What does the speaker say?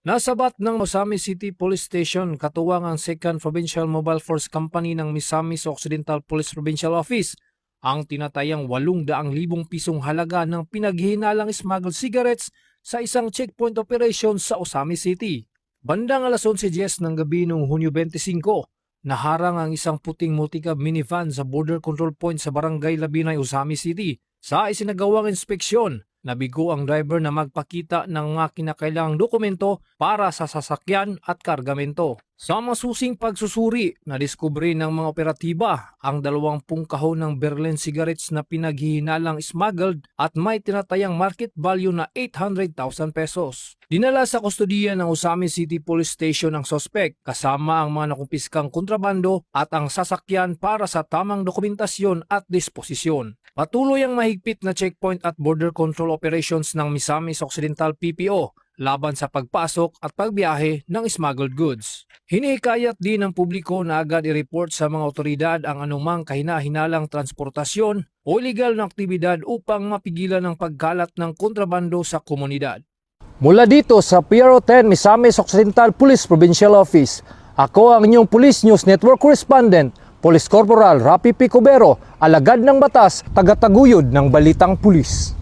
Nasabat ng Misamis City Police Station katuwang ang 2nd Provincial Mobile Force Company ng Misamis Occidental Police Provincial Office ang tinatayang 800,000 pisong halaga ng pinaghihinalang smuggled cigarettes sa isang checkpoint operation sa Osamis City. Bandang alas 11:10 ng gabi noong Hunyo 25, naharang ang isang puting multicab minivan sa border control point sa Barangay Labinay, Osamis City. Sa isinagawang inspeksyon, nabigo ang driver na magpakita ng mga kinakailangang dokumento para sa sasakyan at kargamento. Sa masusing pagsusuri, nadiskubre ng mga operatiba ang 20 kahon ng Berlin cigarettes na pinaghihinalang smuggled at may tinatayang market value na 800,000 pesos. Dinala sa kustodiya ng Osamis City Police Station ang sospek kasama ang mga nakumpiskang kontrabando at ang sasakyan para sa tamang dokumentasyon at disposisyon. Patuloy ang mahigpit na checkpoint at border control operations ng Misamis Occidental PPO laban sa pagpasok at pagbiyahe ng smuggled goods. Hinihikayat din ng publiko na agad i-report sa mga otoridad ang anumang kahina-hinalang transportasyon o illegal na aktibidad upang mapigilan ang pagkalat ng kontrabando sa komunidad. Mula dito sa PRO 10 Misamis Occidental Police Provincial Office, ako ang inyong Police News Network Correspondent, Police Corporal Rapi Picobero, alagad ng batas, tagataguyod ng Balitang Pulis.